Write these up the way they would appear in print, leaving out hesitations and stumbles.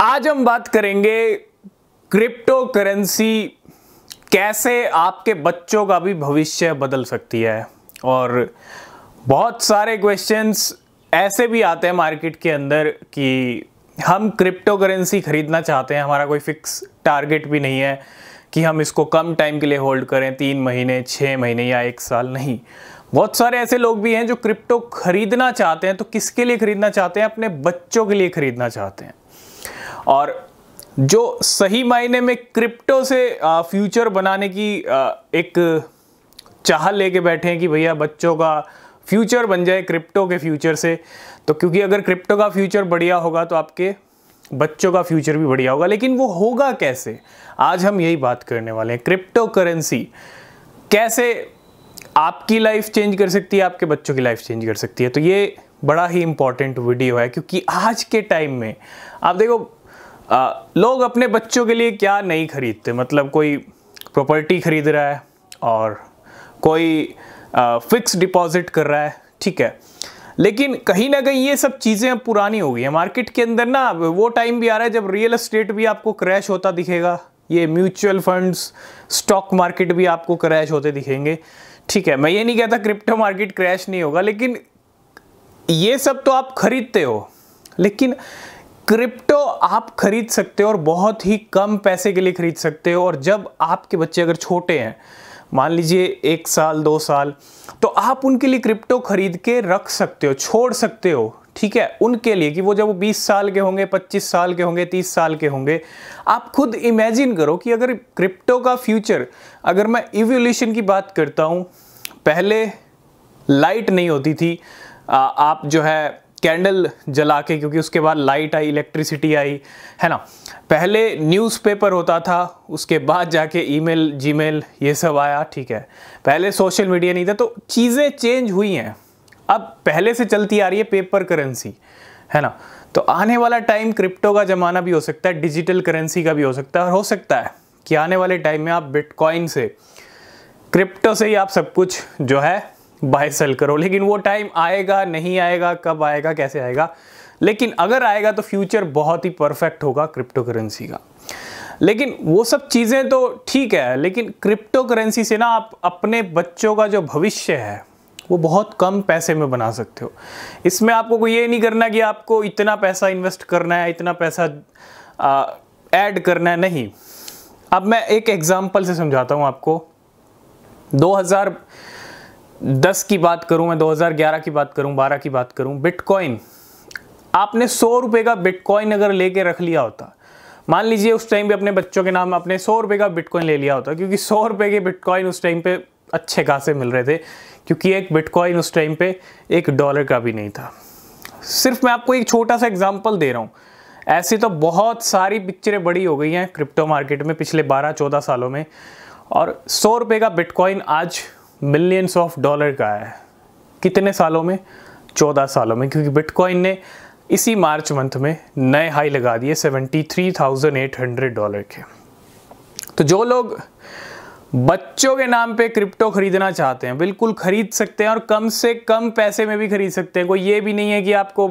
आज हम बात करेंगे क्रिप्टो करेंसी कैसे आपके बच्चों का भी भविष्य बदल सकती है। और बहुत सारे क्वेश्चंस ऐसे भी आते हैं मार्केट के अंदर कि हम क्रिप्टो करेंसी खरीदना चाहते हैं, हमारा कोई फिक्स टारगेट भी नहीं है कि हम इसको कम टाइम के लिए होल्ड करें, 3 महीने 6 महीने या 1 साल नहीं। बहुत सारे ऐसे लोग भी हैं जो क्रिप्टो खरीदना चाहते हैं। तो किसके लिए खरीदना चाहते हैं? अपने बच्चों के लिए खरीदना चाहते हैं। और जो सही मायने में क्रिप्टो से फ्यूचर बनाने की एक चाह लेके बैठे हैं कि भैया बच्चों का फ्यूचर बन जाए क्रिप्टो के फ्यूचर से। तो क्योंकि अगर क्रिप्टो का फ्यूचर बढ़िया होगा तो आपके बच्चों का फ्यूचर भी बढ़िया होगा। लेकिन वो होगा कैसे? आज हम यही बात करने वाले हैं। क्रिप्टो करेंसी कैसे आपकी लाइफ चेंज कर सकती है, आपके बच्चों की लाइफ चेंज कर सकती है। तो ये बड़ा ही इंपॉर्टेंट वीडियो है, क्योंकि आज के टाइम में आप देखो लोग अपने बच्चों के लिए क्या नहीं खरीदते। मतलब कोई प्रॉपर्टी खरीद रहा है और कोई फिक्स डिपॉजिट कर रहा है, ठीक है। लेकिन कहीं ना कहीं ये सब चीज़ें अब पुरानी हो गई हैं। मार्केट के अंदर ना वो टाइम भी आ रहा है जब रियल एस्टेट भी आपको क्रैश होता दिखेगा, ये म्यूचुअल फंड्स, स्टॉक मार्केट भी आपको क्रैश होते दिखेंगे, ठीक है। मैं ये नहीं कहता क्रिप्टो मार्केट क्रैश नहीं होगा, लेकिन ये सब तो आप खरीदते हो। लेकिन क्रिप्टो आप खरीद सकते हो और बहुत ही कम पैसे के लिए खरीद सकते हो। और जब आपके बच्चे अगर छोटे हैं, मान लीजिए 1 साल 2 साल, तो आप उनके लिए क्रिप्टो खरीद के रख सकते हो, छोड़ सकते हो, ठीक है। उनके लिए कि वो जब वो 20 साल के होंगे, 25 साल के होंगे, 30 साल के होंगे, आप खुद इमेजिन करो कि अगर क्रिप्टो का फ्यूचर, अगर मैं इवोल्यूशन की बात करता हूँ, पहले लाइट नहीं होती थी, आप जो है कैंडल जला के, क्योंकि उसके बाद लाइट आई, इलेक्ट्रिसिटी आई, है ना। पहले न्यूज़पेपर होता था, उसके बाद जाके ईमेल, जीमेल ये सब आया, ठीक है। पहले सोशल मीडिया नहीं था। तो चीज़ें चेंज हुई हैं। अब पहले से चलती आ रही है पेपर करेंसी, है ना। तो आने वाला टाइम क्रिप्टो का ज़माना भी हो सकता है, डिजिटल करेंसी का भी हो सकता है। और हो सकता है कि आने वाले टाइम में आप बिटकॉइन से, क्रिप्टो से ही आप सब कुछ जो है बाय सेल करो। लेकिन वो टाइम आएगा, नहीं आएगा, कब आएगा, कैसे आएगा, लेकिन अगर आएगा तो फ्यूचर बहुत ही परफेक्ट होगा क्रिप्टो करेंसी का। लेकिन वो सब चीज़ें तो ठीक है, लेकिन क्रिप्टो करेंसी से ना आप अपने बच्चों का जो भविष्य है वो बहुत कम पैसे में बना सकते हो। इसमें आपको कोई ये नहीं करना कि आपको इतना पैसा इन्वेस्ट करना है, इतना पैसा ऐड करना है, नहीं। अब मैं एक एग्जांपल से समझाता हूँ आपको। 2010 की बात करूं, मैं 2011 की बात करूं, 12 की बात करूं, बिटकॉइन, आपने 100 रुपये का बिटकॉइन अगर लेके रख लिया होता, मान लीजिए उस टाइम पे अपने बच्चों के नाम आपने 100 रुपये का बिटकॉइन ले लिया होता, क्योंकि 100 रुपये के बिटकॉइन उस टाइम पे अच्छे खासे मिल रहे थे, क्योंकि एक बिटकॉइन उस टाइम पे $1 का भी नहीं था। सिर्फ मैं आपको एक छोटा सा एग्जाम्पल दे रहा हूँ। ऐसी तो बहुत सारी पिक्चरें बड़ी हो गई हैं क्रिप्टो मार्केट में पिछले 12-14 सालों में। और 100 रुपये का बिटकॉइन आज मिलियंस ऑफ डॉलर का है। कितने सालों में? 14 सालों में, क्योंकि बिटकॉइन ने इसी मार्च मंथ में नए हाई लगा दिए $73,800 के। तो जो लोग बच्चों के नाम पे क्रिप्टो खरीदना चाहते हैं, बिल्कुल खरीद सकते हैं, और कम से कम पैसे में भी खरीद सकते हैं। कोई ये भी नहीं है कि आपको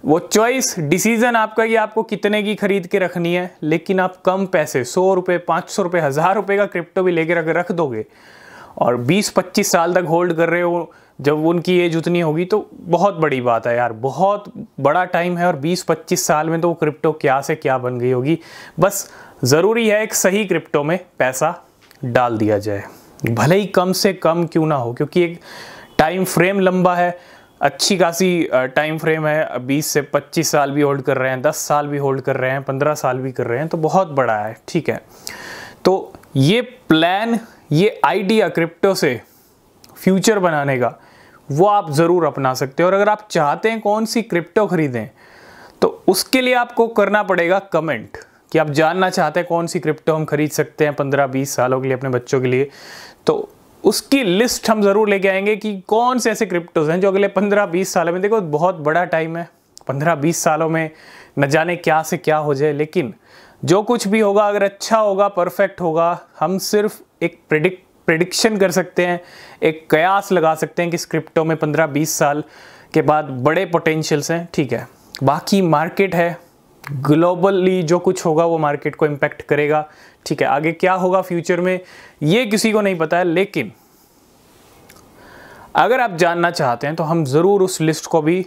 वो चॉइस, डिसीजन आपका कि आपको कितने की खरीद के रखनी है। लेकिन आप कम पैसे, 100 रुपये, 500 रुपये, 1000 रुपये का क्रिप्टो भी लेके रख दोगे और 20-25 साल तक होल्ड कर रहे हो, जब उनकी एज उतनी होगी, तो बहुत बड़ी बात है यार। बहुत बड़ा टाइम है। और 20-25 साल में तो वो क्रिप्टो क्या से क्या बन गई होगी। बस ज़रूरी है एक सही क्रिप्टो में पैसा डाल दिया जाए, भले ही कम से कम क्यों ना हो, क्योंकि एक टाइम फ्रेम लंबा है, अच्छी खासी टाइम फ्रेम है। 20 से 25 साल भी होल्ड कर रहे हैं, 10 साल भी होल्ड कर रहे हैं, 15 साल भी कर रहे हैं, तो बहुत बड़ा है, ठीक है। तो ये प्लान, ये आइडिया क्रिप्टो से फ्यूचर बनाने का, वो आप ज़रूर अपना सकते हो। और अगर आप चाहते हैं कौन सी क्रिप्टो खरीदें, तो उसके लिए आपको करना पड़ेगा कमेंट, कि आप जानना चाहते हैं कौन सी क्रिप्टो हम खरीद सकते हैं 15-20 सालों के लिए अपने बच्चों के लिए। तो उसकी लिस्ट हम ज़रूर लेके आएंगे कि कौन से ऐसे क्रिप्टोज हैं जो अगले 15-20 सालों में, देखो बहुत बड़ा टाइम है, 15-20 सालों में न जाने क्या से क्या हो जाए। लेकिन जो कुछ भी होगा, अगर अच्छा होगा, परफेक्ट होगा, हम सिर्फ एक प्रेडिक्शन कर सकते हैं, एक कयास लगा सकते हैं कि इस क्रिप्टो में 15-20 साल के बाद बड़े पोटेंशियल्स हैं, ठीक है। बाकी मार्केट है, ग्लोबली जो कुछ होगा वो मार्केट को इम्पैक्ट करेगा, ठीक है। आगे क्या होगा फ्यूचर में ये किसी को नहीं पता है, लेकिन अगर आप जानना चाहते हैं तो हम ज़रूर उस लिस्ट को भी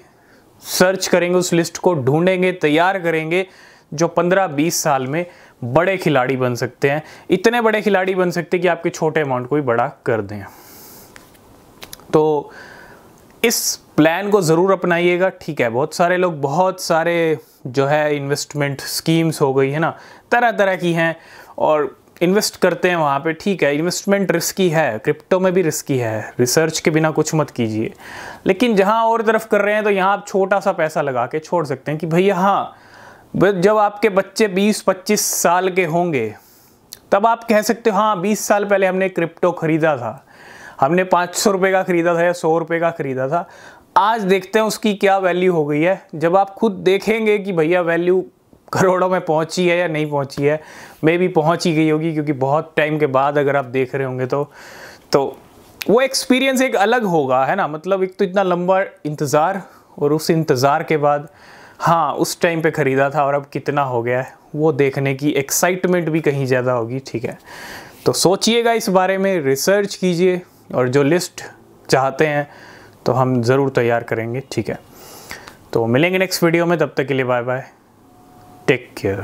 सर्च करेंगे, उस लिस्ट को ढूंढेंगे, तैयार करेंगे, जो 15-20 साल में बड़े खिलाड़ी बन सकते हैं, इतने बड़े खिलाड़ी बन सकते हैं कि आपके छोटे अमाउंट को भी बड़ा कर दें। तो इस प्लान को ज़रूर अपनाइएगा, ठीक है। बहुत सारे लोग, बहुत सारे जो है इन्वेस्टमेंट स्कीम्स हो गई है ना, तरह तरह की हैं, और इन्वेस्ट करते हैं वहाँ पे, ठीक है। इन्वेस्टमेंट रिस्की है, क्रिप्टो में भी रिस्की है, रिसर्च के बिना कुछ मत कीजिए। लेकिन जहाँ और तरफ कर रहे हैं तो यहाँ आप छोटा सा पैसा लगा के छोड़ सकते हैं कि भैया हाँ, जब आपके बच्चे 20-25 साल के होंगे तब आप कह सकते हो हाँ 20 साल पहले हमने क्रिप्टो खरीदा था, हमने 500 रुपये का खरीदा था या 100 रुपये का खरीदा था, आज देखते हैं उसकी क्या वैल्यू हो गई है। जब आप खुद देखेंगे कि भैया वैल्यू करोड़ों में पहुंची है या नहीं पहुंची है, मे भी पहुंच ही गई होगी, क्योंकि बहुत टाइम के बाद अगर आप देख रहे होंगे तो वो एक्सपीरियंस एक अलग होगा, है ना। मतलब एक तो इतना लंबा इंतज़ार, और उस इंतज़ार के बाद हाँ उस टाइम पे ख़रीदा था और अब कितना हो गया है, वो देखने की एक्साइटमेंट भी कहीं ज़्यादा होगी, ठीक है। तो सोचिएगा इस बारे में, रिसर्च कीजिए, और जो लिस्ट चाहते हैं तो हम ज़रूर तैयार करेंगे, ठीक है। तो मिलेंगे नेक्स्ट वीडियो में, तब तक के लिए बाय बाय, टेक केयर।